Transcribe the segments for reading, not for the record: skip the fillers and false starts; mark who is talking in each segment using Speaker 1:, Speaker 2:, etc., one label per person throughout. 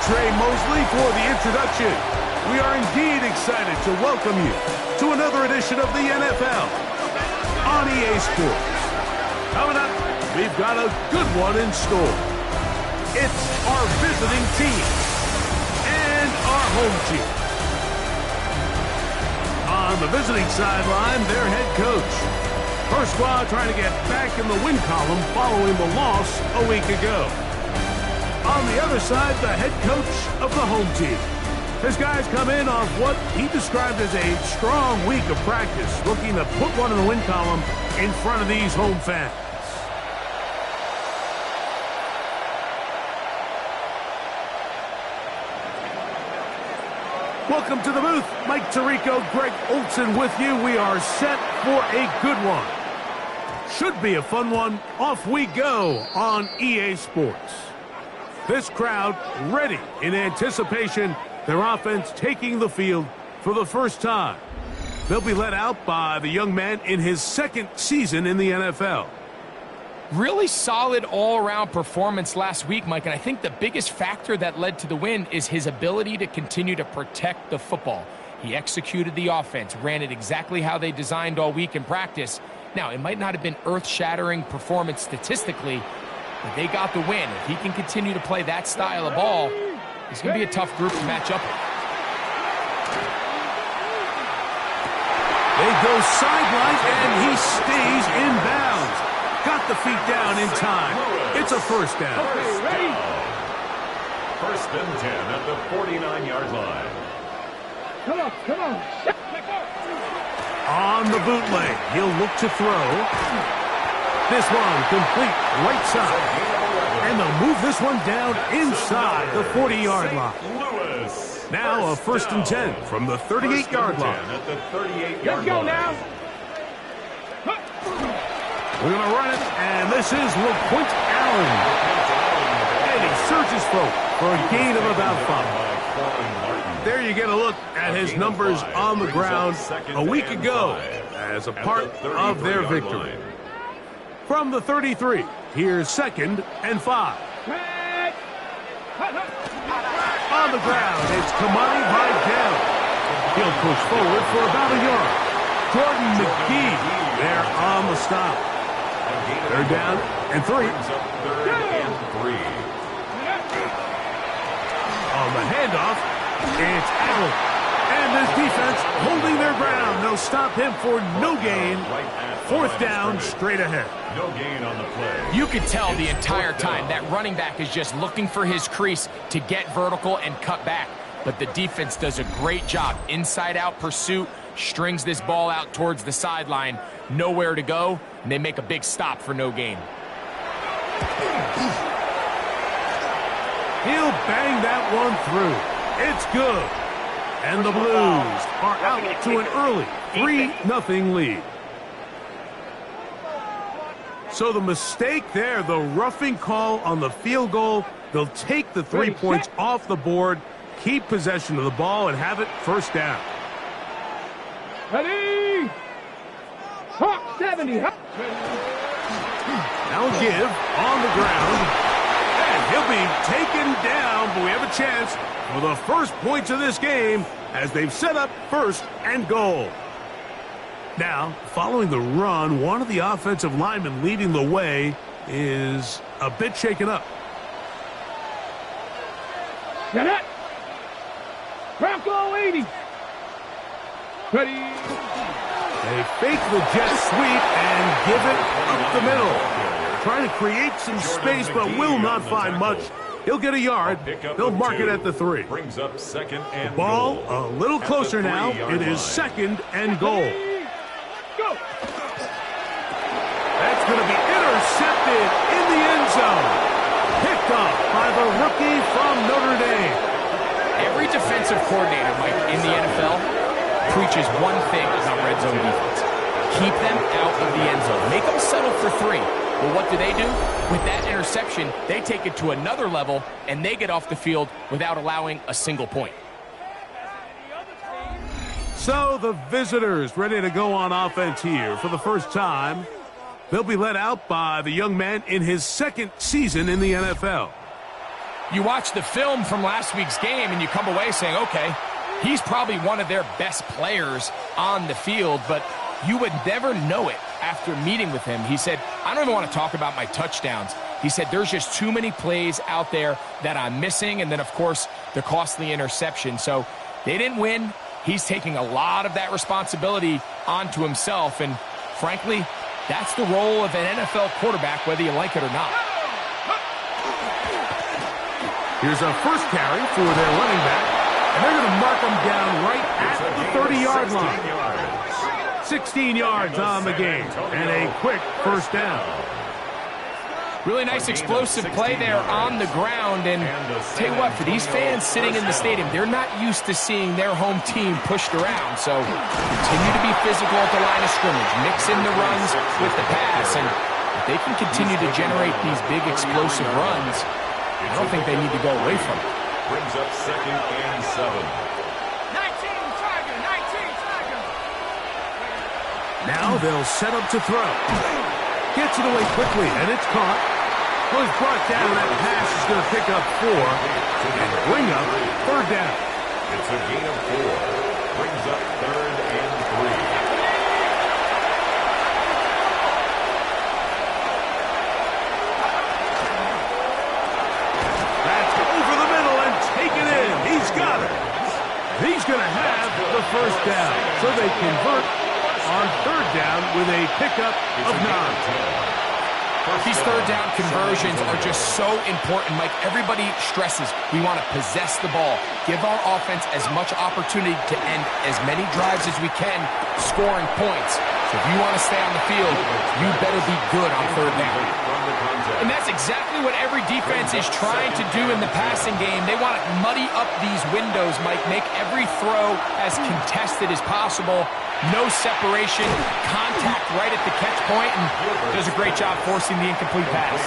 Speaker 1: Trey Mosley for the introduction. We are indeed excited to welcome you to another edition of the NFL on EA Sports. Coming up, we've got a good one in store. It's our visiting team and our home team. On the visiting sideline, their head coach. First squad trying to get back in the win column following the loss a week ago. On the other side, the head coach of the home team. His guys come in off what he described as a strong week of practice, looking to put one in the win column in front of these home fans. Welcome to the booth. Mike Tirico, Greg Olson with you. We are set for a good one. Should be a fun one. Off we go on EA Sports. This crowd ready in anticipation, their offense taking the field for the first time. They'll be led out by the young man in his second season in the NFL.
Speaker 2: Really solid all-around performance last week, Mike, and I think the biggest factor that led to the win is his ability to continue to protect the football. He executed the offense, ran it exactly how they designed all week in practice. Now, it might not have been earth-shattering performance statistically, but they got the win. If he can continue to play that style of ball, it's going to be a tough group to match up with.
Speaker 1: They go sideline, and he stays in bounds. Got the feet down in time. It's a first down.
Speaker 3: Okay, ready? First and 10 at the 49-yard line.
Speaker 4: Come on, come on.
Speaker 1: On the bootleg, he'll look to throw. This one complete right side. And they'll move this one down inside the 40-yard line. Now a first and 10 from the 38-yard line.
Speaker 3: At the 38-yard
Speaker 4: Let's go
Speaker 3: line.
Speaker 4: now.
Speaker 1: We're going to run it, and this is Wk10. And he surges forward for a gain of about 5. There you get a look at his numbers on the ground a week ago as a part of their victory. From the 33, here's second and 5. On the ground, it's Kamani Vidal. He'll push forward for about a yard. Jordan McGee there on the stop. They're down and 3. On the handoff, it's Allen. And this defense holding their ground. They'll stop him for no gain. Fourth down, straight ahead.
Speaker 3: No gain on the play.
Speaker 2: You could tell the entire time that running back is just looking for his crease to get vertical and cut back. But the defense does a great job. Inside-out pursuit, strings this ball out towards the sideline. Nowhere to go, and they make a big stop for no gain.
Speaker 1: He'll bang that one through. It's good. And the Blues are out to an early 3-0 lead. So the mistake there, the roughing call on the field goal, they'll take the 3 points off the board, keep possession of the ball, and have it first down.
Speaker 4: Ready? Hawk 70.
Speaker 1: Now give on the ground. And he'll be taken down, but we have a chance for the first points of this game as they've set up first and goal. Now, following the run, one of the offensive linemen leading the way is a bit shaken up.
Speaker 4: Get it. Bronco 80. Ready?
Speaker 1: They fake the jet sweep and give it up the middle. Trying to create some space, but will not find much. He'll get a yard. They'll mark it at the 3.
Speaker 3: Brings up second and
Speaker 1: Ball
Speaker 3: goal.
Speaker 1: a little closer now. It is second and goal.
Speaker 4: Go.
Speaker 1: That's going to be intercepted in the end zone. Picked up by the rookie from Notre Dame.
Speaker 2: Every defensive coordinator, Mike, in the NFL preaches one thing about red zone defense. Keep them out of the end zone. Make them settle for 3. Well, what do? With that interception, they take it to another level, and they get off the field without allowing a single point.
Speaker 1: So the visitors ready to go on offense here for the first time. They'll be led out by the young man in his second season in the NFL.
Speaker 2: You watch the film from last week's game and you come away saying, okay, he's probably one of their best players on the field, but you would never know it after meeting with him. He said, I don't even want to talk about my touchdowns. He said, there's just too many plays out there that I'm missing, and then, of course, the costly interception. So they didn't win. He's taking a lot of that responsibility onto himself, and frankly, that's the role of an NFL quarterback, whether you like it or not.
Speaker 1: Here's a first carry for their running back, and they're going to mark him down right at the 30-yard line. 16 yards on the game, and a quick first down.
Speaker 2: Really nice explosive play there on the ground, and tell you what, for these fans sitting in the stadium, they're not used to seeing their home team pushed around, so continue to be physical at the line of scrimmage, mix in the runs with the pass, and if they can continue to generate these big explosive runs, I don't think they need to go away from it.
Speaker 3: Brings up 2nd and 7.
Speaker 4: 19 Tiger, 19 Tiger.
Speaker 1: Now they'll set up to throw. Gets it away quickly, and it's caught. Well, he's brought down. That pass is going to pick up 4 and bring up 3rd down.
Speaker 3: It's a gain of 4. Brings up 3rd and 3.
Speaker 1: That's over the middle and taken in. He's got it. He's going to have the first down. So they convert on 3rd down with a pickup of 9.
Speaker 2: These 3rd down conversions are just so important, Mike. Everybody stresses we want to possess the ball, give our offense as much opportunity to end as many drives as we can, scoring points. So if you want to stay on the field, you better be good on 3rd down. And that's exactly what every defense is trying to do in the passing game. They want to muddy up these windows, Mike, make every throw as contested as possible. No separation, contact right at the catch point, and does a great job forcing the incomplete pass.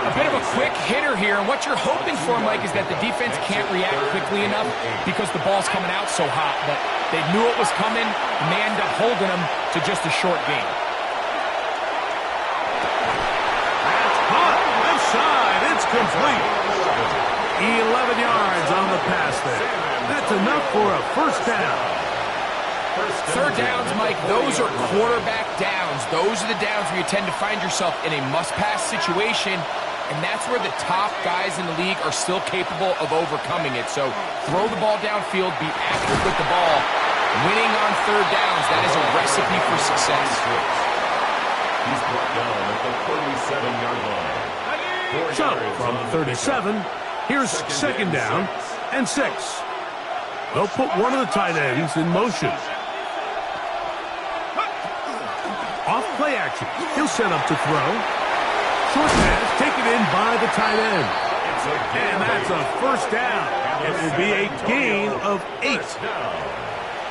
Speaker 2: A bit of a quick hitter here, and what you're hoping for, Mike, is that the defense can't react quickly enough because the ball's coming out so hot. But they knew it was coming, and they end up holding them to just a short gain.
Speaker 1: That's hot. Left side. It's complete. 11 yards on the pass there. That's enough for a first down.
Speaker 2: 3rd downs, Mike, those are quarterback downs. Those are the downs where you tend to find yourself in a must-pass situation, and that's where the top guys in the league are still capable of overcoming it. So throw the ball downfield, be accurate with the ball. Winning on 3rd downs, that is a recipe for success.
Speaker 3: He's brought down at the 37-yard line.
Speaker 1: So from 37, here's 2nd down and 6. They'll put one of the tight ends in motion. Off play action. He'll set up to throw. Short pass taken in by the tight end. And that's a first down. It will be a gain of 8.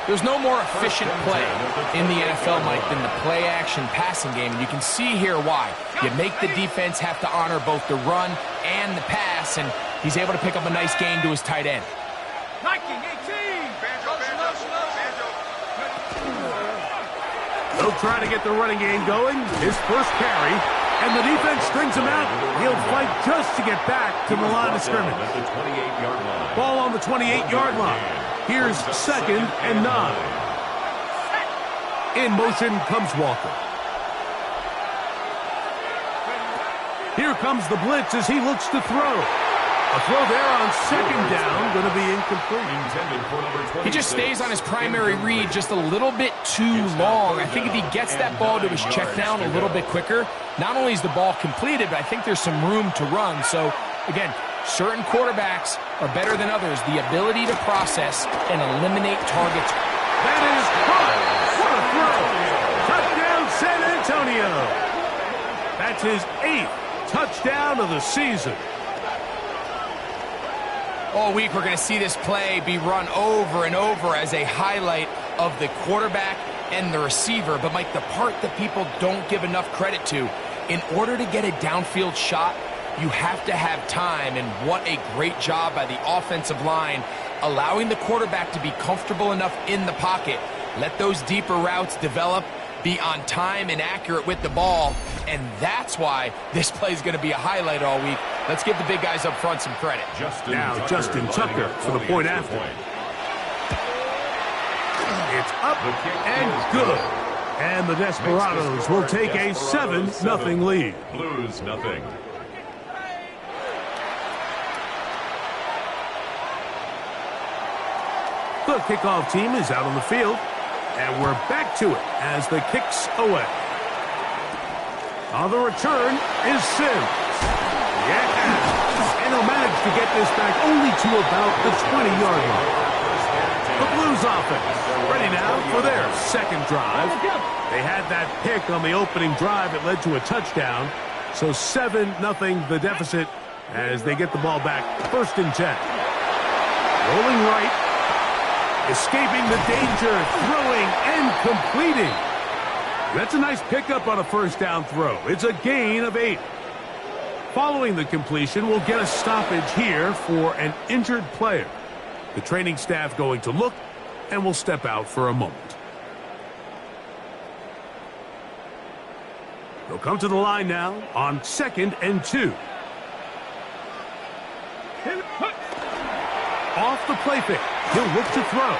Speaker 2: There's no more efficient play in the NFL, Mike, than the play action passing game. And you can see here why. You make the defense have to honor both the run and the pass, and he's able to pick up a nice gain to his tight end.
Speaker 4: 19, 18.
Speaker 1: They'll try to get the running game going. His first carry, and the defense strings him out. He'll fight just to get back to the line of scrimmage. Ball on the 28-yard line. Here's 2nd and 9. In motion comes Walker. Here comes the blitz as he looks to throw. A throw there on 2nd down, going to be incomplete.
Speaker 2: He just stays on his primary read just a little bit too long. I think if he gets that ball to his check down a little bit quicker, not only is the ball completed, but I think there's some room to run. So, again, certain quarterbacks are better than others. The ability to process and eliminate targets.
Speaker 1: That is caught. What a throw. Touchdown, San Antonio. That's his 8th touchdown of the season.
Speaker 2: All week, we're going to see this play be run over and over as a highlight of the quarterback and the receiver. But, Mike, the part that people don't give enough credit to, in order to get a downfield shot, you have to have time. And what a great job by the offensive line, allowing the quarterback to be comfortable enough in the pocket. Let those deeper routes develop, be on time and accurate with the ball. And that's why this play is going to be a highlight all week. Let's give the big guys up front some credit.
Speaker 1: Now Justin Tucker for the point after. It's up and good. And the Desperados will take a 7-0 lead.
Speaker 3: Blues nothing.
Speaker 1: The kickoff team is out on the field, and we're back to it as the kick's away. On the return is Sims. Yeah! And he'll manage to get this back only to about the 20-yard line. The Blues offense ready now for their second drive. They had that pick on the opening drive that led to a touchdown. So 7-0 the deficit as they get the ball back. 1st and 10. Rolling right. Escaping the danger. Throwing and completing. That's a nice pickup on a 1st down throw. It's a gain of 8. Following the completion, we'll get a stoppage here for an injured player. The training staff going to look, and will step out for a moment. They'll come to the line now on 2nd and 2. Off the play fake. He'll look to throw.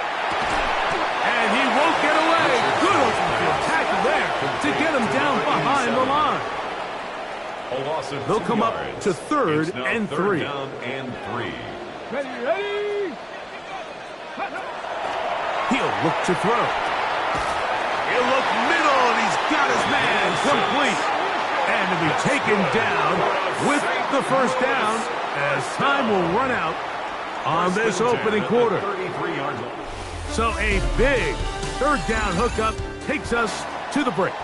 Speaker 1: And he won't get away. Good open field tackle there to get him down behind the line. They'll come up to 3rd and 3.
Speaker 3: Down and 3.
Speaker 4: Ready.
Speaker 1: He'll look to throw. He'll look middle, and he's got his man complete. And to be taken down with the 1st down as time will run out on this opening quarter. So a big 3rd down hookup takes us to the break.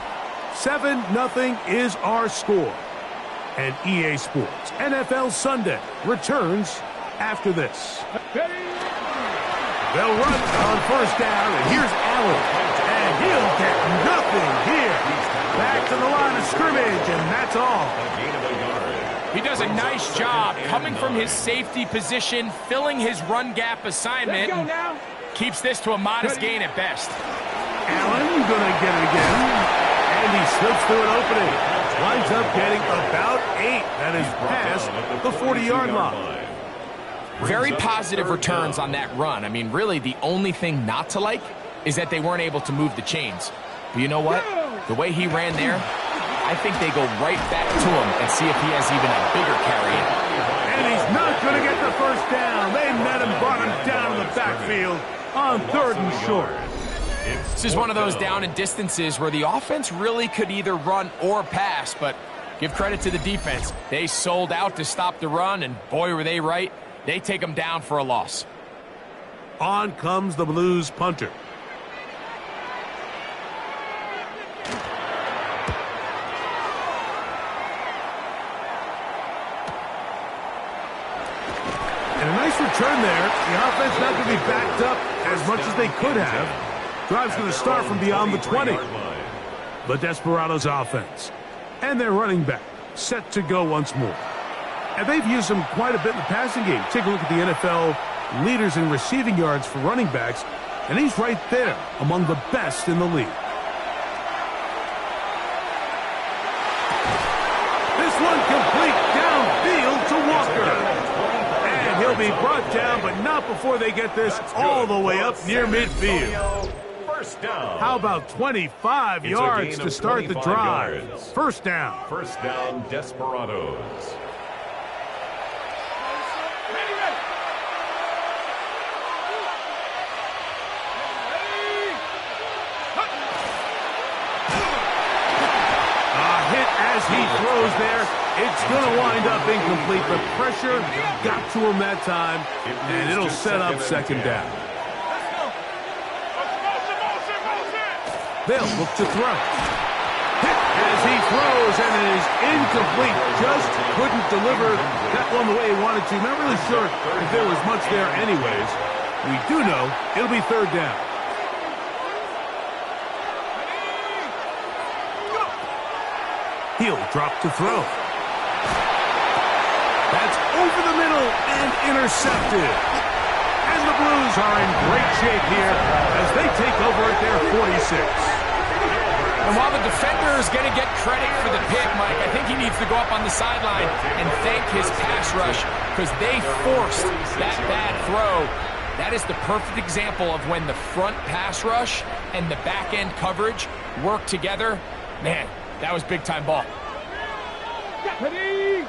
Speaker 1: 7-0 is our score. And EA Sports NFL Sunday returns after this. They'll run on 1st down, and here's Allen. And he'll get nothing here. Back to the line of scrimmage, and that's all.
Speaker 2: He does a nice job coming from his safety position, filling his run gap assignment, and keeps this to a modest gain at best.
Speaker 1: Allen gonna get it again, and he slips through an opening. Winds up getting about 8. That is past the 40-yard line.
Speaker 2: Very positive returns on that run. I mean, really, the only thing not to like is that they weren't able to move the chains. But you know what? The way he ran there, I think they go right back to him and see if he has even a bigger carry in.
Speaker 1: And he's not going to get the 1st down. They met him, brought him down in the backfield on 3rd and short.
Speaker 2: This is one of those down and distances where the offense really could either run or pass, but give credit to the defense. They sold out to stop the run, and boy, were they right. They take him down for a loss.
Speaker 1: On comes the Blues punter. And a nice return there. The offense not going to be backed up as much as they could have. Drive's going to start from beyond the 20. The Desperados offense. And their running back set to go once more. And they've used him quite a bit in the passing game. Take a look at the NFL leaders in receiving yards for running backs, and he's right there among the best in the league. This one complete downfield to Walker. And he'll be brought down, but not before they get this all the way up near midfield. How about 25 yards to start the drive? 1st down.
Speaker 3: 1st down, Desperados.
Speaker 1: As he throws there, it's going to wind up incomplete. The pressure got to him that time, and it'll set up 2nd down. They'll look to throw. Hit as he throws, and it is incomplete. Just couldn't deliver that one the way he wanted to. Not really sure if there was much there anyways. We do know it'll be 3rd down. He'll drop to throw. That's over the middle and intercepted. And the Blues are in great shape here as they take over at their 46.
Speaker 2: And while the defender is going to get credit for the pick, Mike, I think he needs to go up on the sideline and thank his pass rush because they forced that bad throw. That is the perfect example of when the front pass rush and the back end coverage work together. Man, that was big time ball.
Speaker 4: Ready?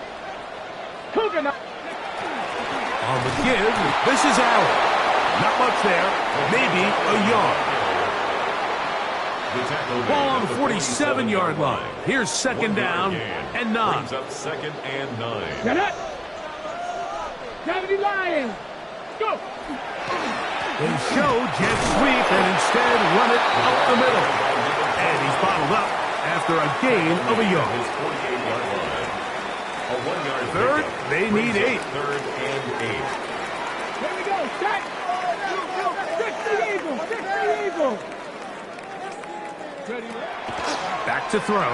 Speaker 4: Coconut.
Speaker 1: On the give, this is Allen. Not much there, maybe a yard. Ball on the 47-yard line. Here's second down and 9.
Speaker 3: Brings up second and 9.
Speaker 4: Get it. 70 Lions. Go.
Speaker 1: They show jet sweep and instead run it up the middle. And he's bottled up after a gain of a yard. Third, they need 8.
Speaker 3: Third and 8.
Speaker 4: Here we go. Set. Stick the eagle. Stick the eagle. Ready.
Speaker 1: Back to throw. Oh,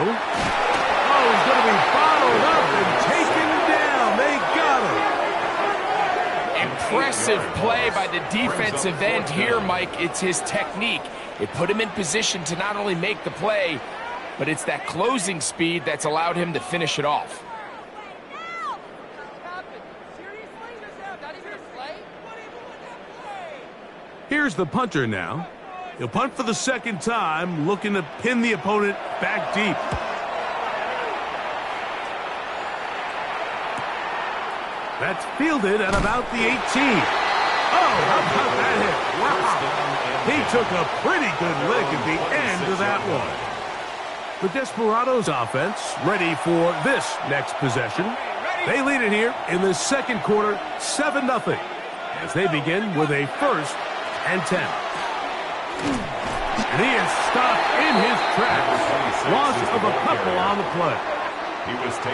Speaker 1: he's going to be bottled up and taken down. They got him.
Speaker 2: Impressive play by the defensive end here, Mike. It's his technique. It put him in position to not only make the play, but it's that closing speed that's allowed him to finish it off.
Speaker 1: Here's the punter now. He'll punt for the second time, looking to pin the opponent back deep. That's fielded at about the 18. Oh, how about that hit? Wow. He took a pretty good lick at the end of that one. The Desperados offense ready for this next possession. They lead it here in the second quarter, 7-0, as they begin with a 1st and 10. And he is stopped in his tracks. Loss of a couple on the play.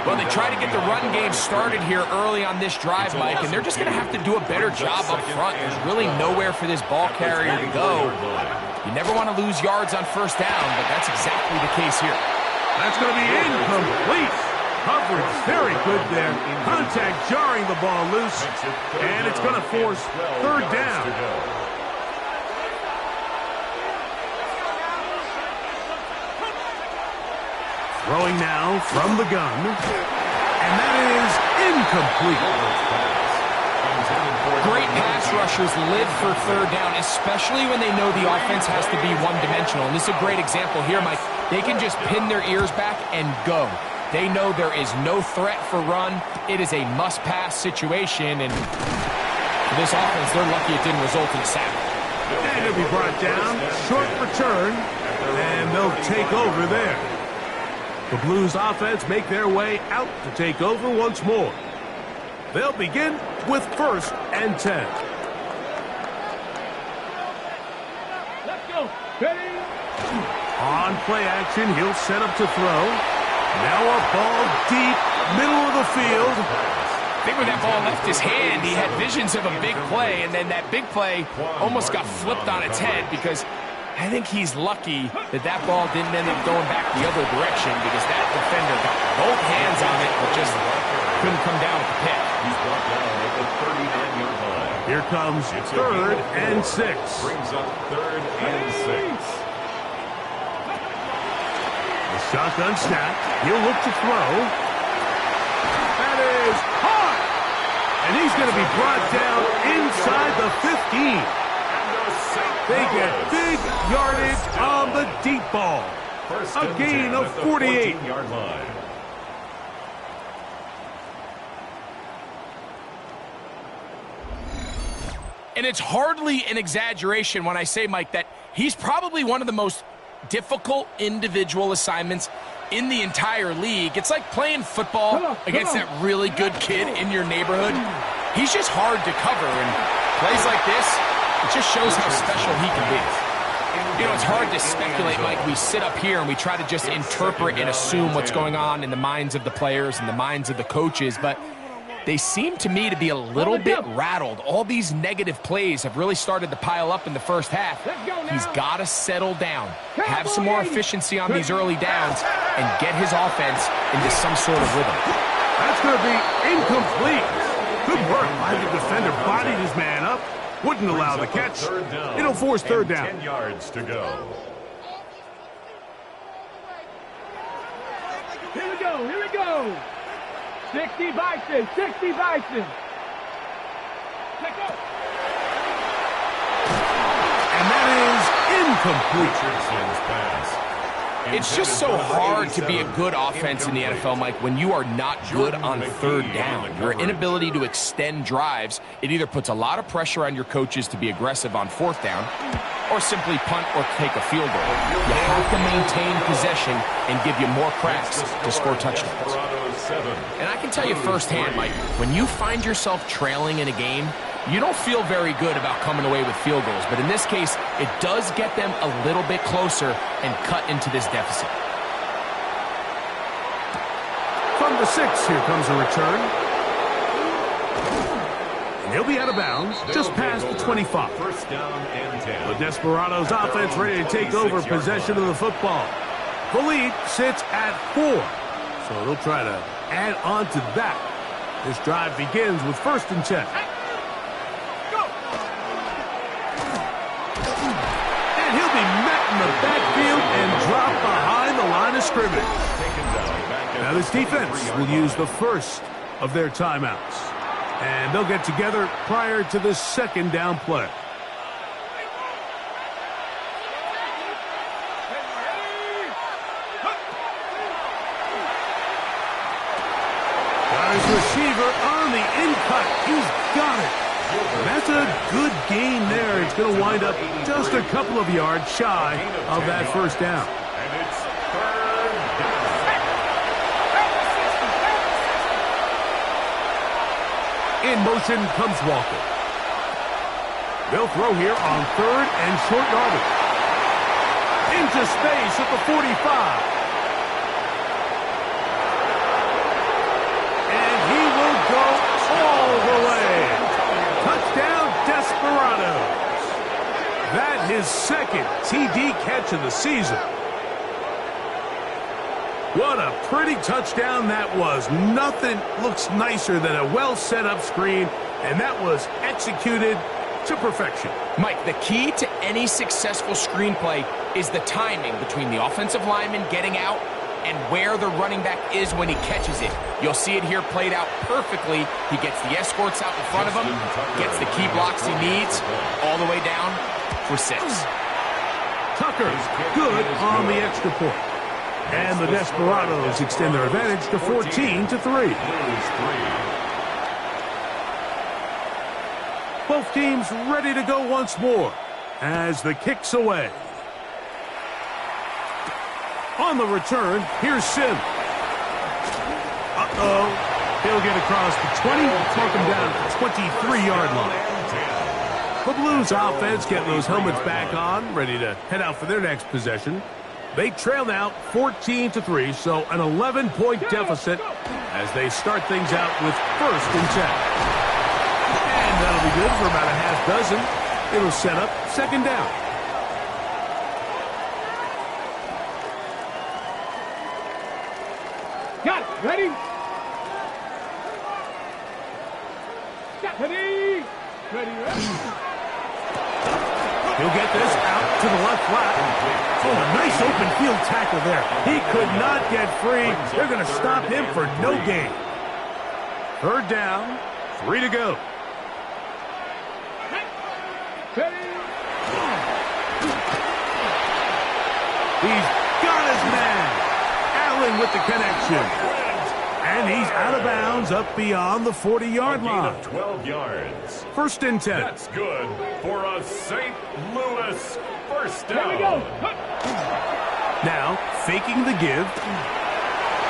Speaker 2: Well, they try to get the run game started here early on this drive, Mike, and they're just going to have to do a better job up front. There's really nowhere for this ball carrier to go. You never want to lose yards on first down, but that's exactly the case here.
Speaker 1: That's going to be incomplete. Coverage very good there. Contact jarring the ball loose, and it's going to force 3rd down. Throwing now from the gun, and that is incomplete.
Speaker 2: Great pass rushers live for 3rd down, especially when they know the offense has to be one-dimensional. And this is a great example here, Mike. They can just pin their ears back and go. They know there is no threat for run. It is a must-pass situation, and for this offense, they're lucky it didn't result in a sack.
Speaker 1: And it'll be brought down, short return, and they'll take over there. The Blues offense make their way out to take over once more. They'll begin with 1st and 10.
Speaker 4: Let's go. Ready.
Speaker 1: On play action, he'll set up to throw. Now a ball deep, middle of the field.
Speaker 2: I think when that ball left his hand, he had visions of a big play, and then that big play almost got flipped on its head because I think he's lucky that that ball didn't end up going back the other direction because that defender got both hands on it but just couldn't come down at the pick.
Speaker 3: He's brought down at the 39-yard line.
Speaker 1: Here comes 3rd and 6.
Speaker 3: Brings up 3rd and 6.
Speaker 1: The shotgun snap. He'll look to throw. That is hard. And he's going to be brought down inside the 15. They get big yardage on the deep ball. A gain of 48.
Speaker 2: And it's hardly an exaggeration when I say, Mike, that he's probably one of the most difficult individual assignments in the entire league. It's like playing football against that really good kid in your neighborhood. He's just hard to cover, and plays like this, it just shows how special he can be. You know, it's hard to speculate, Mike. We sit up here and we try to just interpret and assume what's going on in the minds of the players and the minds of the coaches, but they seem to me to be a little bit rattled. All these negative plays have really started to pile up in the first half. He's got to settle down, have some more efficiency on these early downs, and get his offense into some sort of rhythm.
Speaker 1: That's going to be incomplete. Good work by the defender. Bodied his man up. Wouldn't allow the catch. It'll force 3rd down.
Speaker 3: 10 yards to go.
Speaker 4: Here we go. 60 Bison. 60 Bison. Let go.
Speaker 1: And that is incomplete.
Speaker 3: Richardson's pass.
Speaker 2: It's just so hard to be a good offense in the NFL, Mike, when you are not good on third down. Your inability to extend drives, it either puts a lot of pressure on your coaches to be aggressive on fourth down or simply punt or take a field goal. You have to maintain possession and give you more cracks to score touchdowns. And I can tell you firsthand, Mike, when you find yourself trailing in a game, you don't feel very good about coming away with field goals, but in this case, it does get them a little bit closer and cut into this deficit.
Speaker 1: From the 6, here comes a return. And he'll be out of bounds, just past the 25.
Speaker 3: First down and 10.
Speaker 1: The Desperados offense ready to take over possession of the football. The lead sits at 4, so they'll try to add on to that. This drive begins with 1st and 10. In the backfield and drop behind the line of scrimmage. Now this defense will use the first of their timeouts. And they'll get together prior to the 2nd down play. Got his receiver on the in-cut. He's got it. And that's a good gain there. It's going to wind up just a couple of yards shy of that 1st down.
Speaker 3: And it's 3rd down.
Speaker 1: In motion comes Walker. They'll throw here on 3rd and short yardage. Into space at the 45. And he will go all the way. Touchdown, Desperados. That his 2nd TD catch of the season. What a pretty touchdown that was. Nothing looks nicer than a well-set-up screen, and that was executed to perfection.
Speaker 2: Mike, the key to any successful screenplay is the timing between the offensive lineman getting out and where the running back is when he catches it. You'll see it here played out perfectly. He gets the escorts out in front of him, gets the key blocks he needs, all the way down for 6.
Speaker 1: Tucker, good on the extra point. And the Desperados extend their advantage to 14-3. Both teams ready to go once more as the kick's away. On the return, here's Sim. Uh-oh. He'll get across the 20, take him down to the 23-yard line. The Blues offense getting those helmets back on, ready to head out for their next possession. They trail now 14-3, so an 11-point deficit as they start things out with 1st and 10. And that'll be good for about a half dozen. It'll set up 2nd down.
Speaker 4: Got it. Ready? Ready. Ready.
Speaker 1: He'll get this out to the left flat. Oh, a nice open field tackle there. He could not get free. They're going to stop him for no gain. 3rd down, 3 to go. He's got his man. Allen with the connection. And he's out of bounds up beyond the 40-yard line.
Speaker 3: Of 12 yards.
Speaker 1: 1st and 10.
Speaker 3: That's good for a St. Louis 1st down.
Speaker 4: There we go.
Speaker 1: Now, faking the give.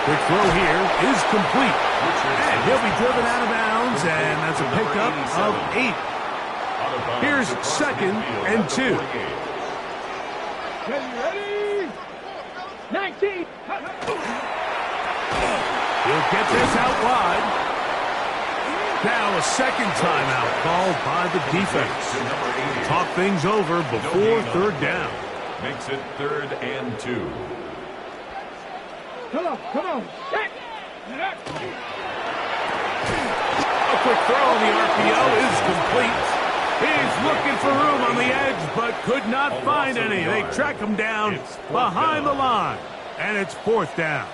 Speaker 1: Quick throw here is complete. And he'll be driven out of bounds, and that's a pickup of 8. Here's 2nd and 2.
Speaker 4: Ready? 19.
Speaker 1: He'll get this out wide. Now a 2nd timeout called by the defense. Talk things over before 3rd down.
Speaker 3: Makes it 3rd and 2.
Speaker 4: Come on.
Speaker 1: A quick throw on the RPO is complete. He's looking for room on the edge, but could not find any. They track him down behind the line, and it's 4th down.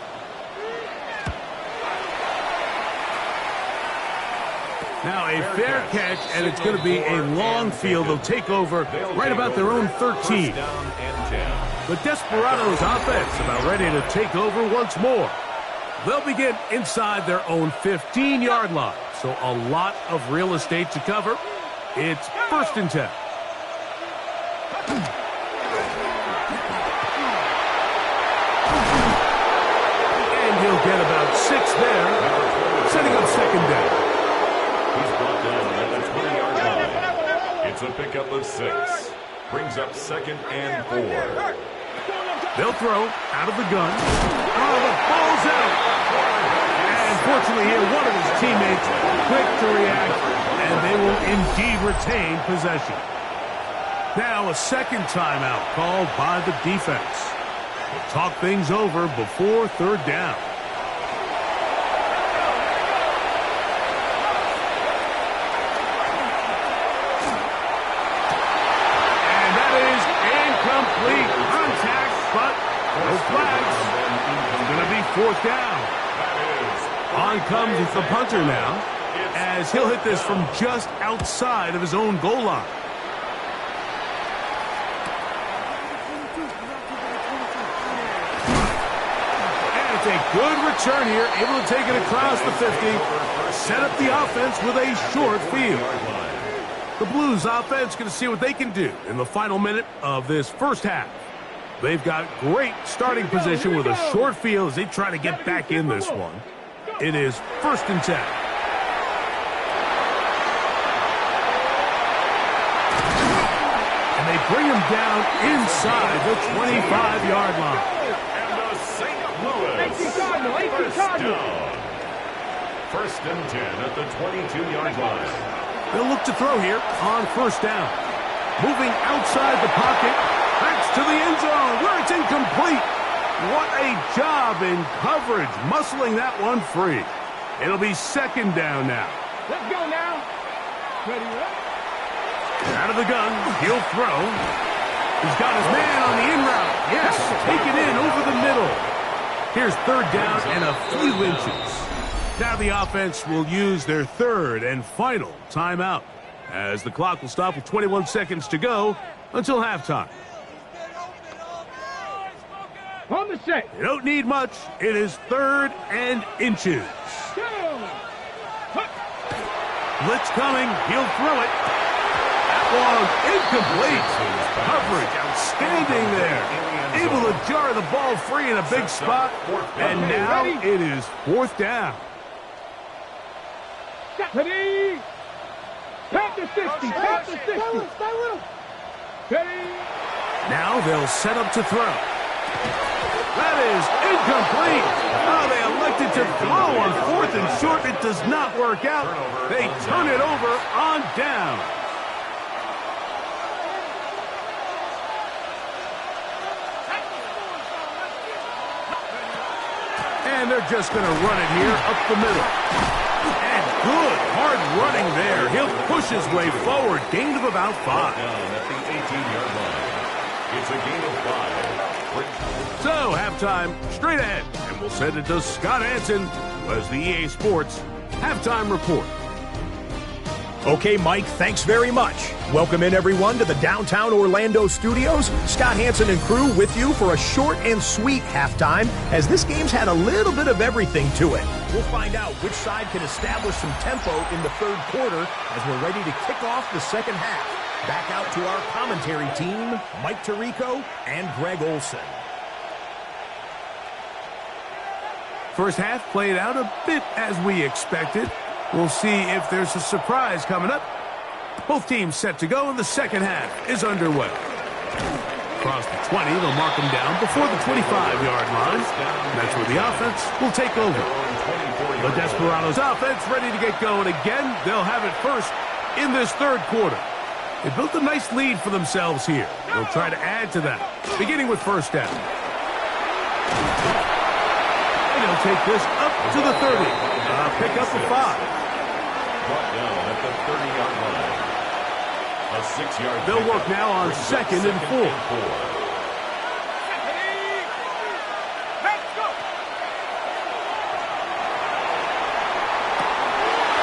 Speaker 1: Now a fair catch, and it's going to be a long field. They'll take over right about their own 13. The Desperados offense about ready to take over once more. They'll begin inside their own 15-yard line, so a lot of real estate to cover. It's 1st and 10. And he'll get about 6 there, setting up 2nd down.
Speaker 3: He's brought down at the 20-yard line. It's a pickup of 6. Brings up 2nd and 4.
Speaker 1: They'll throw out of the gun. Oh, the ball's out. And fortunately here, one of his teammates quick to react, and they will indeed retain possession. Now a 2nd timeout called by the defense. We'll talk things over before 3rd down. And that is incomplete. Contact, but no flags. It's going to be 4th down. On comes the punter now, as he'll hit this from just outside of his own goal line. And it's a good return here, able to take it across the 50, set up the offense with a short field. The Blues offense going to see what they can do in the final minute of this first half. They've got great starting position with a short field as they try to get back in this one. It is 1st and 10. And they bring him down inside the 25-yard line.
Speaker 3: And the St. Louis first down. 1st and 10 at the 22-yard line.
Speaker 1: They'll look to throw here on 1st down. Moving outside the pocket, backs to the end zone where it's incomplete. What a job in coverage, muscling that one free. It'll be 2nd down now.
Speaker 4: Let's go now. Ready, right?
Speaker 1: Out of the gun, he'll throw. He's got his man on the in route. Yes, take it in over the middle. Here's 3rd down and a few inches. Now the offense will use their 3rd and final timeout, as the clock will stop with 21 seconds to go until halftime.
Speaker 4: On the set.
Speaker 1: You don't need much. It is 3rd and inches. Blitz coming. He'll throw it. That one incomplete. Coverage outstanding there. Able to jar the ball free in a big spot. And now it is 4th down.
Speaker 4: Ready. Tap the 60. Tap the 60. Ready.
Speaker 1: Now they'll set up to throw. That is incomplete. Oh, they elected to throw on 4th and short. It does not work out. They turn it over on down. And they're just going to run it here up the middle. And good hard running there. He'll push his way forward. Gain of about 5.
Speaker 3: Down at the 18-yard line. It's a gain of 5.
Speaker 1: So, halftime straight ahead, and we'll send it to Scott Hansen as the EA Sports Halftime Report.
Speaker 5: Okay, Mike, thanks very much. Welcome in, everyone, to the downtown Orlando studios. Scott Hansen and crew with you for a short and sweet halftime, as this game's had a little bit of everything to it. We'll find out which side can establish some tempo in the 3rd quarter as we're ready to kick off the 2nd half. Back out to our commentary team, Mike Tirico and Greg Olson.
Speaker 1: First half played out a bit as we expected. We'll see if there's a surprise coming up. Both teams set to go, and the 2nd half is underway. Across the 20, they'll mark them down before the 25-yard line. That's where the offense will take over. The Desperados offense ready to get going again. They'll have it first in this 3rd quarter. They built a nice lead for themselves here. They'll try to add to that, beginning with 1st down. And he'll take this up to the 30. Pick up the 5.
Speaker 3: Brought down at the 30-yard line. A 6-yard.
Speaker 1: They'll work now on 2nd and 4.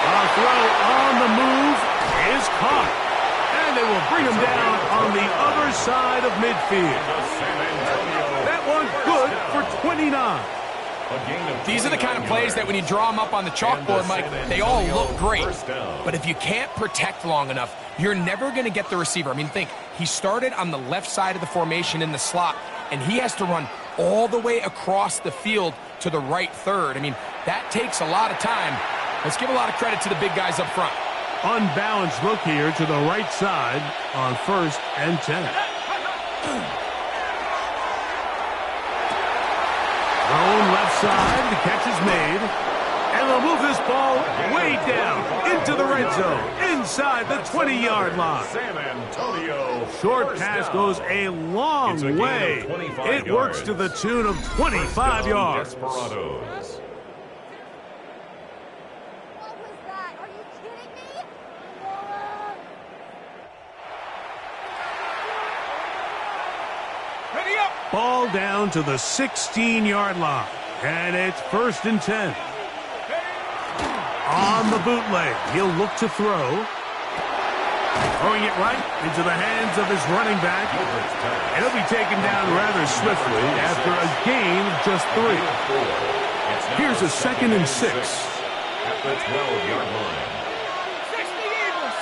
Speaker 1: A throw on on the other side of midfield. That one good for 29.
Speaker 2: These are the kind of plays that when you draw them up on the chalkboard, Mike, they all look great. But if you can't protect long enough, you're never going to get the receiver. I mean, think, he started on the left side of the formation in the slot, and he has to run all the way across the field to the right third. I mean, that takes a lot of time. Let's give a lot of credit to the big guys up front.
Speaker 1: Unbalanced look here to the right side on 1st and 10. Thrown left side, the catch is made. And they'll move this ball way down into the red zone, inside the 20-yard line.
Speaker 3: San Antonio.
Speaker 1: Short pass goes a long way. It works to the tune of 25 yards.
Speaker 3: Desperados.
Speaker 6: What was that? Are you kidding me?
Speaker 4: Ready up.
Speaker 1: Ball down to the 16-yard line. And it's 1st and 10. On the bootleg, he'll look to throw. Throwing it right into the hands of his running back. And he'll be taken down rather swiftly after a gain of just 3. Here's a 2nd and 6.
Speaker 3: At the 12-yard line.
Speaker 4: 60 Eagles.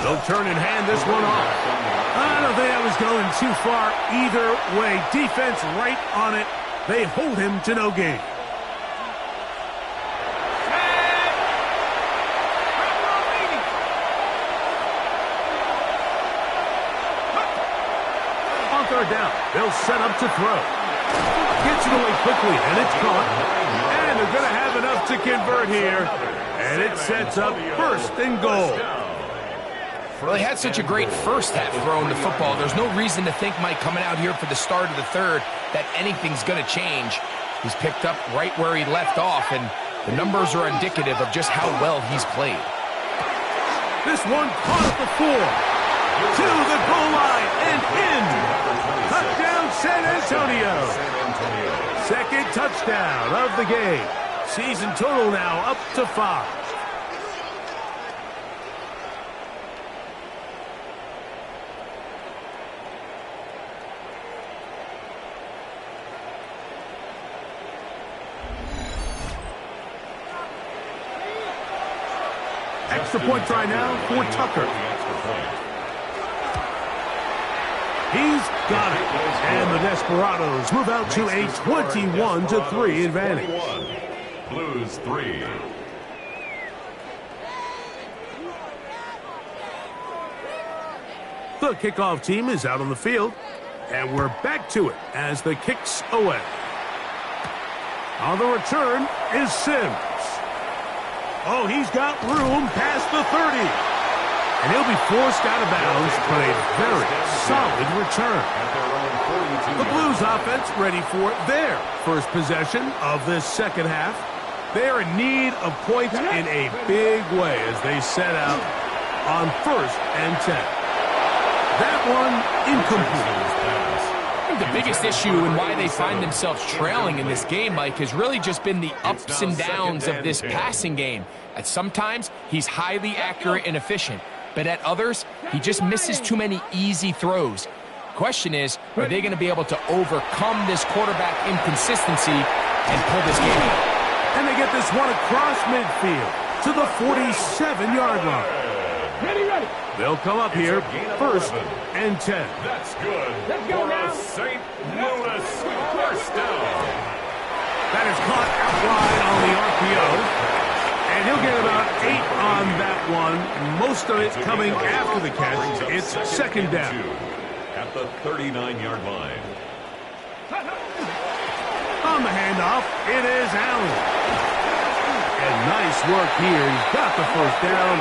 Speaker 1: They'll turn and hand this one off. I don't think I was going too far either way. Defense right on it. They hold him to no gain. Third down. They'll set up to throw. Gets it away quickly, and it's caught. And they're going to have enough to convert here. And it sets up 1st and goal.
Speaker 2: Well, they had such a great first half throwing the football. There's no reason to think, Mike, coming out here for the start of the third, that anything's going to change. He's picked up right where he left off, and the numbers are indicative of just how well he's played.
Speaker 1: This one caught at the 4. To the goal line and in. Touchdown, San Antonio. 2nd touchdown of the game. Season total now up to 5. Extra point try now for Tucker. He's got it. And the Desperados move out to a 21-3 advantage.
Speaker 3: Blues 3.
Speaker 1: The kickoff team is out on the field. And we're back to it as the kick's away. On the return is Sims. Oh, he's got room past the 30. And he'll be forced out of bounds, but a very solid return. The Blues offense ready for their first possession of this second half. They're in need of points in a big way as they set out on 1st and 10. That one incomplete.
Speaker 2: I think the biggest issue and why they find themselves trailing in this game, Mike, has really just been the ups and downs of this passing game. At sometimes, he's highly accurate and efficient. But at others, he just misses too many easy throws. Question is, are they going to be able to overcome this quarterback inconsistency and pull this game out?
Speaker 1: And they get this one across midfield to the 47-yard line.
Speaker 4: Ready.
Speaker 1: They'll come up here 1st and 10.
Speaker 3: That's good.
Speaker 4: Let's go now.
Speaker 3: St. Louis 1st down.
Speaker 1: That is caught out wide on the RPO. And he'll get about 8 on that one. Most of it coming after the catch. It's 2nd down.
Speaker 3: At the 39-yard line.
Speaker 1: On the handoff, it is Allen. And nice work here. He's got the 1st down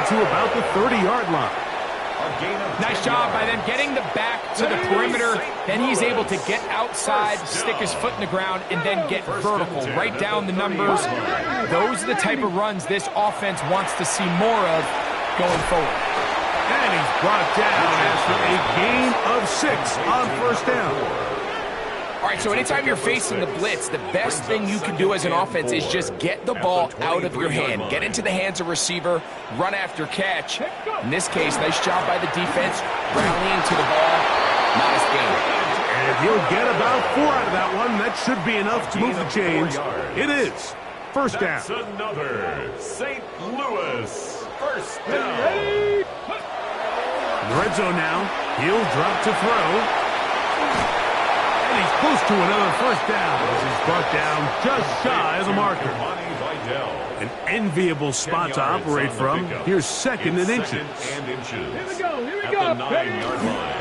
Speaker 1: to about the 30-yard line.
Speaker 2: Nice job by them getting the back to the perimeter. Then he's able to get outside, stick his foot in the ground, and then get vertical. Write down the numbers. Those are the type of runs this offense wants to see more of going forward.
Speaker 1: And he's brought down after a gain of 6 on 1st down.
Speaker 2: All right, so anytime you're facing the blitz, the best thing you can do as an offense is just get the ball out of your hand. Get into the hands of receiver, run after catch. In this case, nice job by the defense, rallying to the ball. Nice game.
Speaker 1: And he'll get about 4 out of that one. That should be enough to move the chains. It is first down.
Speaker 3: That's another St. Louis first down.
Speaker 1: In the red zone now. He'll drop to throw. And he's close to another first down as he's brought down just shy of the marker. An enviable spot to operate from. Here's second and inches.
Speaker 4: Here we go, here we go.
Speaker 3: At the 9-yard line.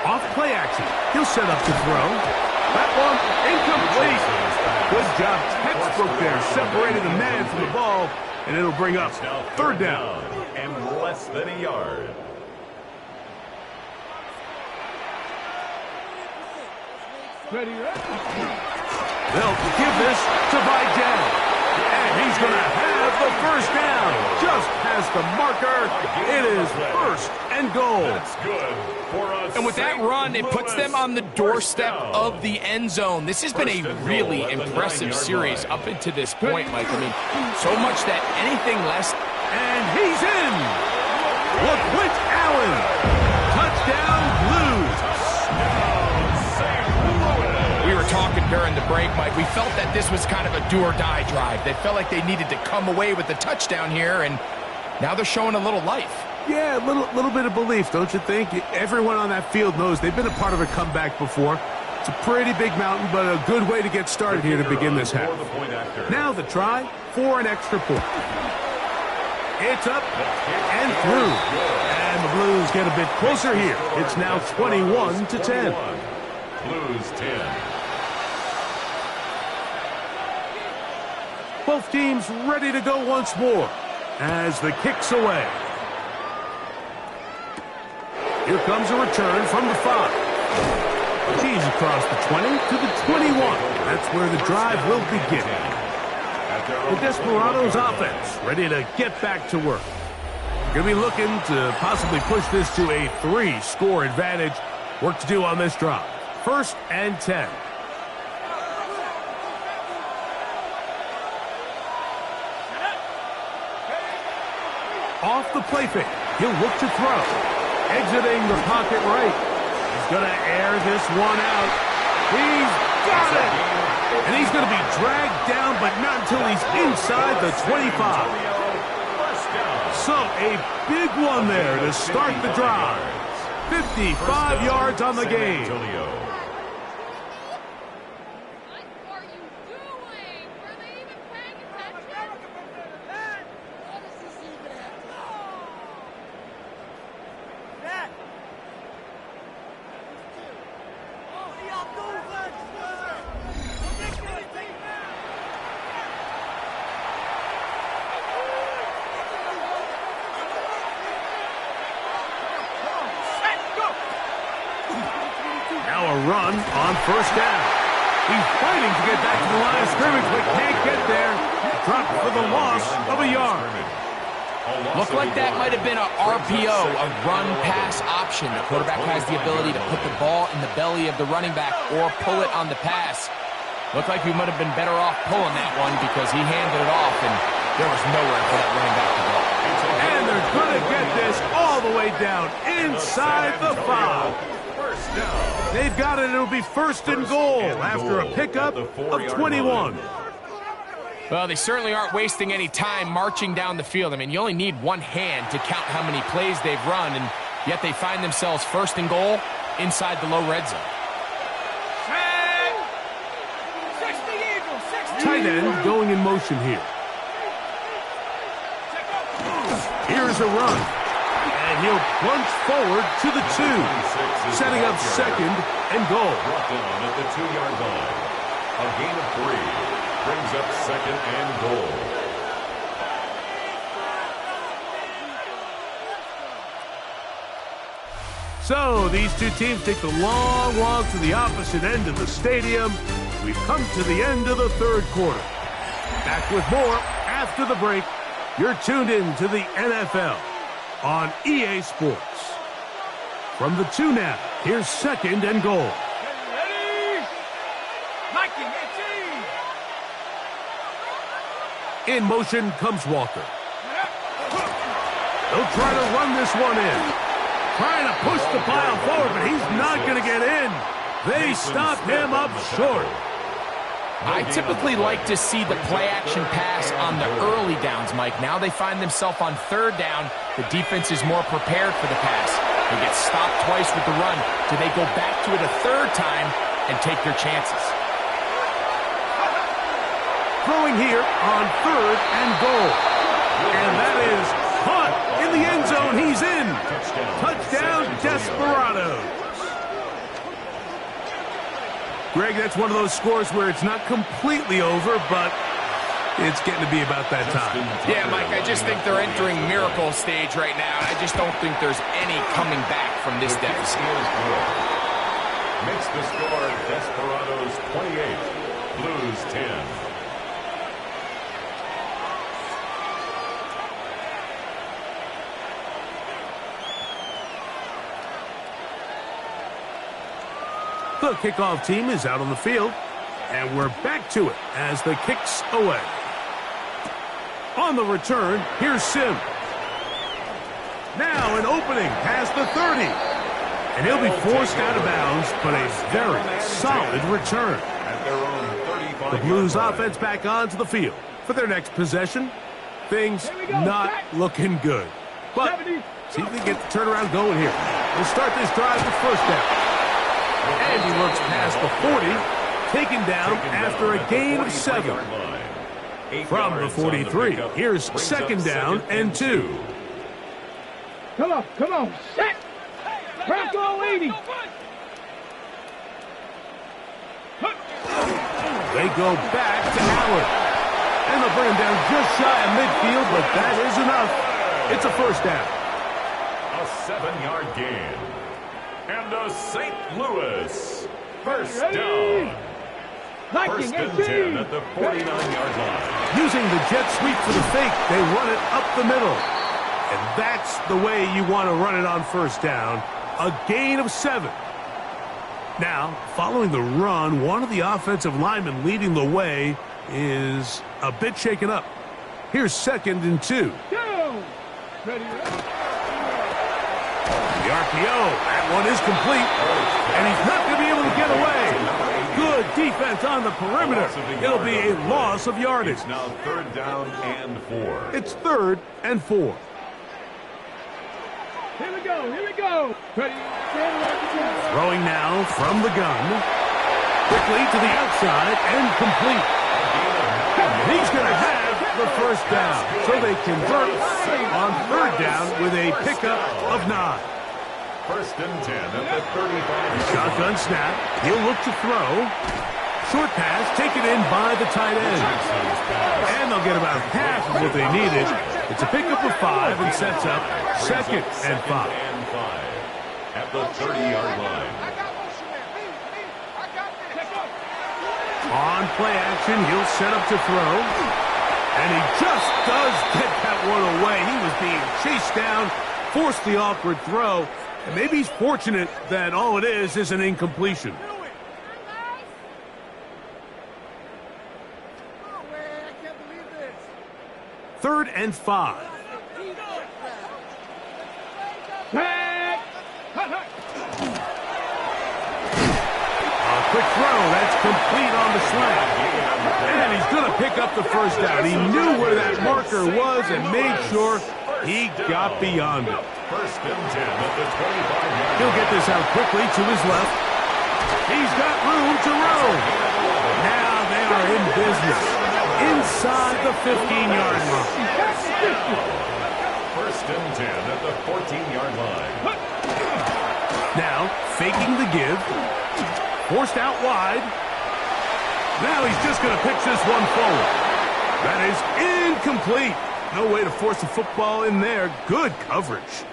Speaker 1: Off play action. He'll set up to throw. That one incomplete. Good job, textbook there, separating the man from the ball, and it'll bring up third down.
Speaker 3: And less than a yard.
Speaker 4: Ready,
Speaker 1: They'll give this to Vidal. And he's going to have the first down. Just past the marker. It is first and goal.
Speaker 3: That's good for us.
Speaker 2: And with that run, it puts them on the doorstep of the end zone. This has been a really impressive series up into this point, Mike. I mean, so much that anything less.
Speaker 1: And he's in. LaQuint Allen. Touchdown Blues.
Speaker 2: We were talking during the break, Mike. We felt that this was kind of a do-or-die drive. They felt like they needed to come away with the touchdown here, and now they're showing a little life.
Speaker 1: Yeah, a little bit of belief, don't you think? Everyone on that field knows they've been a part of a comeback before. It's a pretty big mountain, but a good way to get started here to begin this half. Now the try for an extra point. It's up and through. And the Blues get a bit closer here. It's now 21-10.
Speaker 3: Blues 10.
Speaker 1: Both teams ready to go once more as the kick's away. Here comes a return from the 5. He's across the 20 to the 21. That's where the drive will begin. The Desperados offense ready to get back to work. Going to be looking to possibly push this to a 3-score advantage. Work to do on this drive. First and 10. Off the play fake. He'll look to throw. Exiting the pocket right. He's going to air this one out. He's got it! And he's going to be dragged down, but not until he's inside the 25. So a big one there to start the drive. 55 yards on the game.
Speaker 6: What are you doing? Were they even paying attention? What does this even have to
Speaker 1: Now a run on first down. He's fighting to get back to the line of scrimmage, but can't get there. Dropped for the loss of a yard.
Speaker 2: Looked like that might have been a RPO, a run-pass option. The quarterback has the ability to put the ball in the belly of the running back or pull it on the pass. Looked like we might have been better off pulling that one because he handed it off, and there was nowhere for that running back to go.
Speaker 1: And they're going to get this all the way down inside the 5. They've got it. It'll be first and goal after a pickup of 21.
Speaker 2: Well, they certainly aren't wasting any time marching down the field. I mean, you only need one hand to count how many plays they've run, and yet they find themselves first and goal inside the low red zone.
Speaker 1: Tight end going in motion here. Here's a run. And he'll plunge forward to the 2. Setting up second and goal.
Speaker 3: Brought down at the 2-yard line. A gain of 3 brings up second and goal.
Speaker 1: So these two teams take the long walk to the opposite end of the stadium. We've come to the end of the third quarter. Back with more after the break. You're tuned in to the NFL on EA Sports. From the 2 now, here's second and goal. In motion comes Walker. He'll try to run this one in. Trying to push the pile forward, but he's not going to get in. They stop him up short.
Speaker 2: I typically like to see the play-action pass on the early downs, Mike. Now they find themselves on third down. The defense is more prepared for the pass. They get stopped twice with the run. Do they go back to it a third time and take their chances?
Speaker 1: Throwing here on 3rd and goal. And that is caught in the end zone. He's in. Touchdown, Desperados. Greg, that's one of those scores where it's not completely over, but it's getting to be about that time.
Speaker 2: Yeah, Mike, I just think they're entering miracle stage right now. I just don't think there's any coming back from this deficit.
Speaker 3: Makes the score Desperados 28, Blues 10.
Speaker 1: The kickoff team is out on the field, and we're back to it as the kick's away. On the return, here's Sim. Now an opening past the 30. And he'll be forced out of bounds, but a very solid return. The Blues offense back onto the field for their next possession. Things not looking good. But see if they get the turnaround going here. We'll start this drive with first down. And he looks past the 40, taken down after a gain of 7. From the 43, here's second down and 2.
Speaker 4: Come on, set! Bronco 80!
Speaker 1: They go back to Allen. And they'll bring him down just shy of midfield, but that is enough. It's a first down.
Speaker 3: A 7-yard gain. And a St. Louis first down. First and 10 at the 49-yard line.
Speaker 1: Using the jet sweep for the fake, they run it up the middle. And that's the way you want to run it on first down. A gain of 7. Now, following the run, one of the offensive linemen leading the way is a bit shaken up. Here's second and 2.
Speaker 4: Go! Ready,
Speaker 1: The RPO, that one is complete, and he's not going to be able to get away. Good defense on the perimeter. It'll be a loss of yardage.
Speaker 3: It's now 3rd down and 4.
Speaker 1: It's 3rd and 4.
Speaker 4: Here we go. Ready,
Speaker 1: Throwing now from the gun. Quickly to the outside and complete. He's going to have the first down, so they convert on 3rd down with a pickup of 9.
Speaker 3: First and 10 at the 35.
Speaker 1: Shotgun snap. He'll look to throw. Short pass taken in by the tight end. And they'll get about half of what they needed. It's a pickup of 5 and sets up second and 5.
Speaker 3: At the 30-yard line.
Speaker 1: On play action, he'll set up to throw. And he just does get that one away. He was being chased down, forced the awkward throw. And maybe he's fortunate that all it is an incompletion. Third and 5. A quick throw. That's complete on the slant. And he's going to pick up the first down. He knew where that marker was and made sure he got beyond it.
Speaker 3: First and 10 at the 25-yard.
Speaker 1: He'll get this out quickly to his left. He's got room to roam. Now they are in business inside the 15-yard line.
Speaker 3: First and 10 at the 14-yard line.
Speaker 1: Now faking the give. Forced out wide. Now he's just going to pitch this one forward. That is incomplete. No way to force the football in there. Good coverage.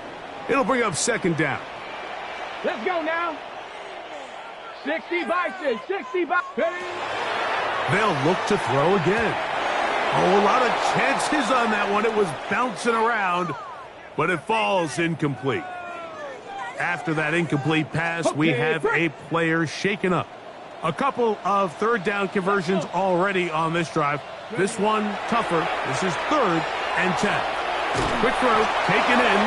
Speaker 1: It'll bring up second down.
Speaker 4: Let's go now. 60 by 60 by.
Speaker 1: They'll look to throw again. Oh, a lot of chances on that one. It was bouncing around, but it falls incomplete. After that incomplete pass, we have a player shaken up. A couple of third down conversions already on this drive. This one tougher. This is 3rd and 10. Quick throw, taken in,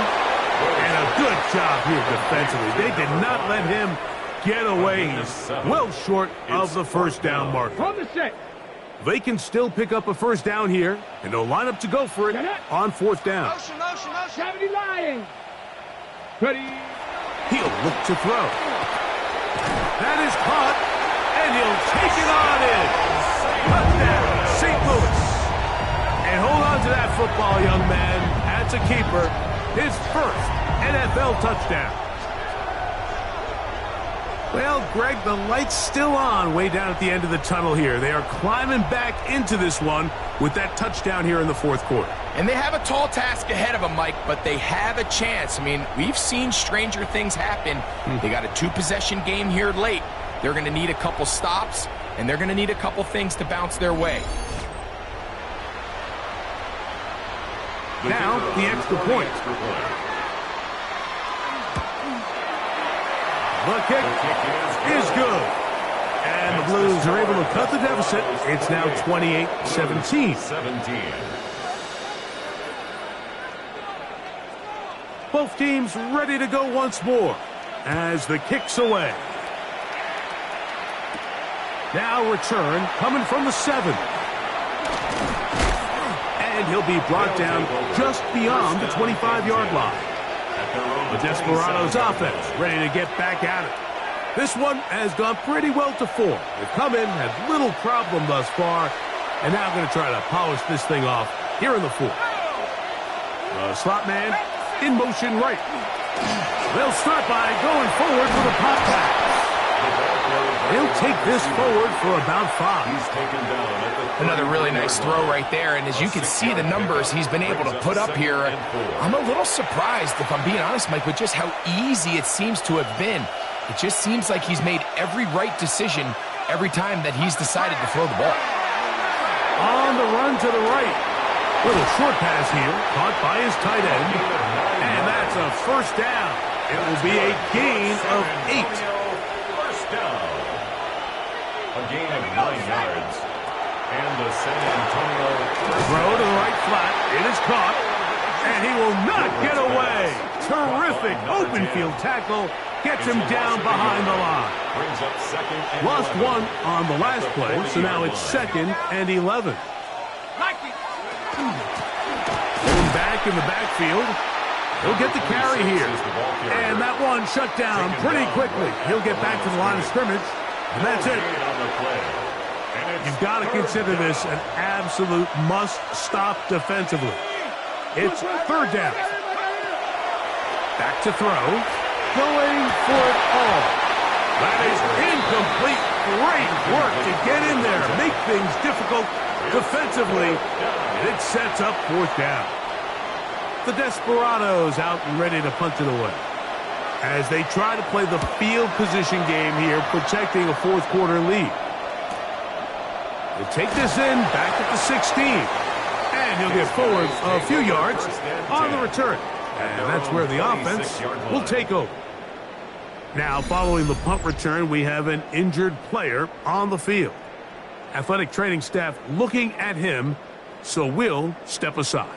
Speaker 1: and a good job here defensively. They did not let him get away. He's well short of the first down mark.
Speaker 4: From the set.
Speaker 1: They can still pick up a first down here, and they'll line up to go for it on 4th down.
Speaker 6: Motion, motion, motion.
Speaker 4: 70 lying. Ready.
Speaker 1: He'll look to throw. That is caught, and he'll take it on in. Touchdown, St. Louis. And hold on to that football, young man. That's a keeper. His first NFL touchdown. Well, Greg, the light's still on way down at the end of the tunnel here. They are climbing back into this one with that touchdown here in the 4th quarter.
Speaker 2: And they have a tall task ahead of them, Mike, but they have a chance. I mean, we've seen stranger things happen. They got a 2-possession game here late. They're going to need a couple stops, and they're going to need a couple things to bounce their way.
Speaker 1: Now, the extra point. The kick is good. And the Blues are able to cut the deficit. It's now 28-17. Both teams ready to go once more as the kick's away. Now return coming from the 7. And he'll be brought down just beyond the 25-yard line. The Desperados offense ready to get back at it. This one has gone pretty well to form. They've come in, had little problem thus far, and now going to try to polish this thing off here in the 4th. The slot man in motion right. They'll start by going forward for the pop pass. He'll take this forward for about 5.
Speaker 3: He's taken down at the
Speaker 2: Another really nice throw right there, and as you can see the numbers he's been able to put up here, I'm a little surprised, if I'm being honest, Mike, with just how easy it seems to have been. It just seems like he's made every right decision every time that he's decided to throw the ball.
Speaker 1: On the run to the right. Little short pass here, caught by his tight end, and that's a first down. It will be a gain of 8.
Speaker 3: First down. A gain of 9 yards. And the San Antonio
Speaker 1: Throw to the right flat. It is caught. And he will not get away. Terrific open field tackle. Gets him down behind the line.
Speaker 3: brings up 2nd and
Speaker 1: Lost
Speaker 3: 11.
Speaker 1: one on the last play, so now it's 2nd and 11. Going back in the backfield. He'll get the carry here. And that one shut down pretty quickly. He'll get back to the line of scrimmage. And that's it. You've got to consider this an absolute must-stop defensively. It's 3rd down. Back to throw. Going for it all. That is incomplete. Great work to get in there. Make things difficult defensively. And it sets up 4th down. The Desperados out and ready to punt it away as they try to play the field position game here, protecting a 4th quarter lead. They take this in back at the 16, and he'll get forward a few yards on the return, and that's where the offense will take over. Now, following the punt return, we have an injured player on the field. Athletic training staff looking at him, so we'll step aside.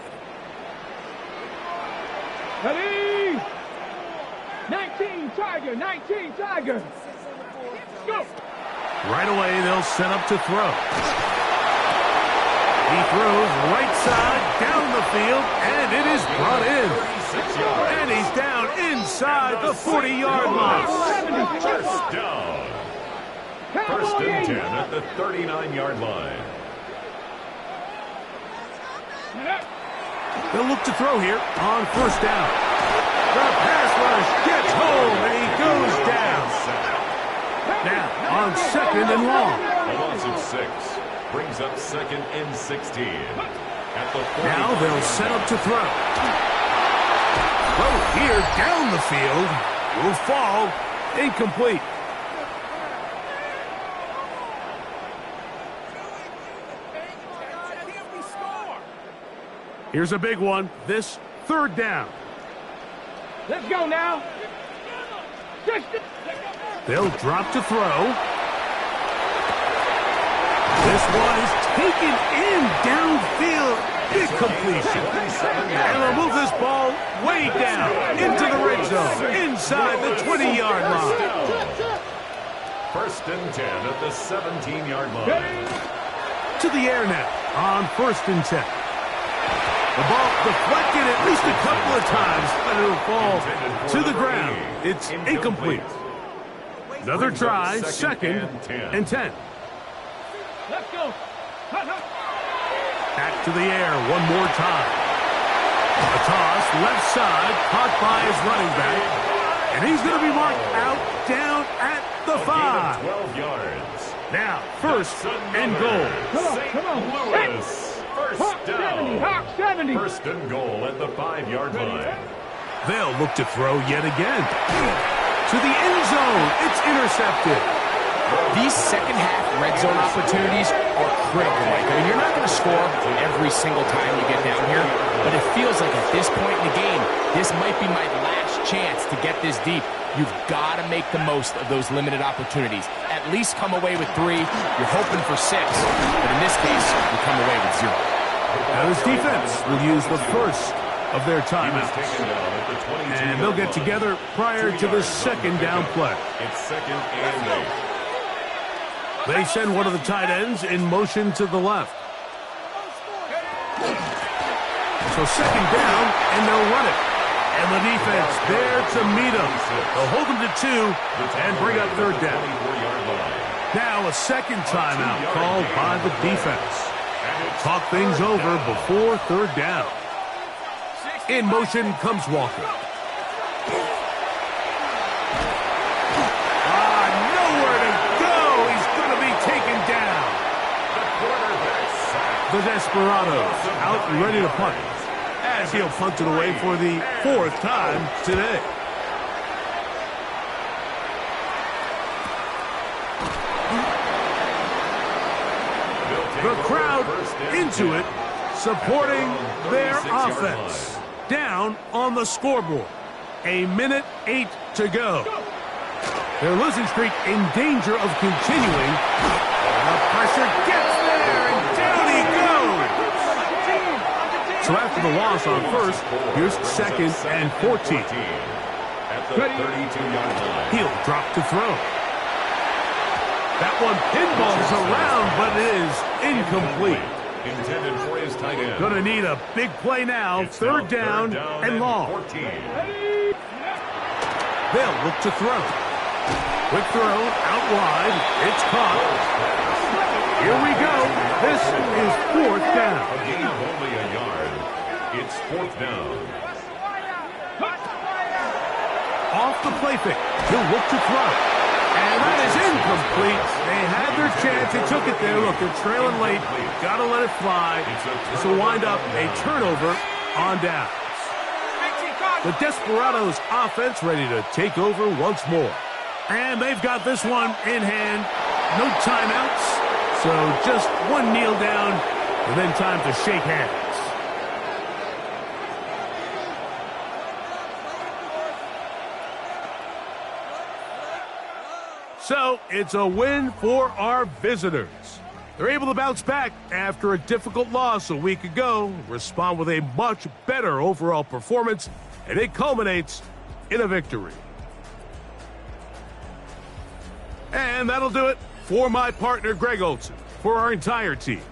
Speaker 4: Ready? 19 Tiger, 19 Tiger. Go.
Speaker 1: Right away, they'll set up to throw. He throws right side down the field, and it is brought in. And he's down inside the 40-yard line.
Speaker 3: First down. 1st and 10 at the 39-yard line.
Speaker 1: They'll look to throw here on 1st down. The pass rush gets home, and he goes down. Now, on 2nd and long.
Speaker 3: A loss of 6 brings up 2nd and 16. At the 40.
Speaker 1: Now they'll set up to throw. Throw here down the field. Will fall. Incomplete. Here's a big one. This 3rd down.
Speaker 4: Let's go now.
Speaker 1: They'll drop to throw. This one is taken in downfield. Big completion. And they'll move this ball way down into the red zone, inside the 20-yard line.
Speaker 3: First and 10 at the 17-yard line.
Speaker 1: To the air now on first and 10. The ball deflected at least a couple of times, but it'll fall to the ground. It's incomplete. Another try, second and 10.
Speaker 4: Let's go.
Speaker 1: Back to the air one more time. A toss, left side, caught by his running back. And he's going to be marked out down at the 5.
Speaker 3: 12 yards.
Speaker 1: Now, first and goal.
Speaker 4: Come on.
Speaker 3: Louis. First down.
Speaker 4: 70.
Speaker 3: First and goal at the 5-yard line.
Speaker 1: They'll look to throw yet again. To the end zone. It's intercepted.
Speaker 2: These second-half red zone opportunities are critical, Mike. I mean, you're not going to score every single time you get down here, but it feels like at this point in the game, this might be my last chance to get this deep. You've got to make the most of those limited opportunities. At least come away with 3. You're hoping for 6, but in this case, you come away with 0.
Speaker 1: Now this defense will use the first of their timeouts. And they'll get together prior to the second down play.
Speaker 3: It's second and 8.
Speaker 1: They send one of the tight ends in motion to the left. So second down, and they'll run it. And the defense there to meet them. They'll hold them to 2 and bring up third down. Now a second timeout called by the defense. Talk things over before third down. In motion comes Walker. Nowhere to go. He's going to be taken down. The Desperados out and ready to punt, as he'll punt it away for the 4th time today. The crowd into it, supporting their offense. Down on the scoreboard. 1:08 to go. Their losing streak in danger of continuing. The pressure gets there, and down he goes. So after the loss on first, here's second and 14.
Speaker 3: At the 32-yard line.
Speaker 1: He'll drop to throw. That one pinballs around, but is incomplete.
Speaker 3: Intended for his tight end.
Speaker 1: Gonna need a big play now. Third down and long.
Speaker 3: 14.
Speaker 1: They'll look to throw. Quick throw, out wide. It's caught. Here we go. This is 4th down.
Speaker 3: A gain of only a yard. It's 4th down.
Speaker 1: Off the play fake. He'll look to throw. And that is incomplete. They had their chance. They took it there. Look, they're trailing late. Got to let it fly. This will wind up a turnover on downs. The Desperados offense ready to take over once more. And they've got this one in hand. No timeouts. So just one kneel down and then time to shake hands. So it's a win for our visitors. They're able to bounce back after a difficult loss a week ago, respond with a much better overall performance, and it culminates in a victory. And that'll do it for my partner, Greg Olson, for our entire team.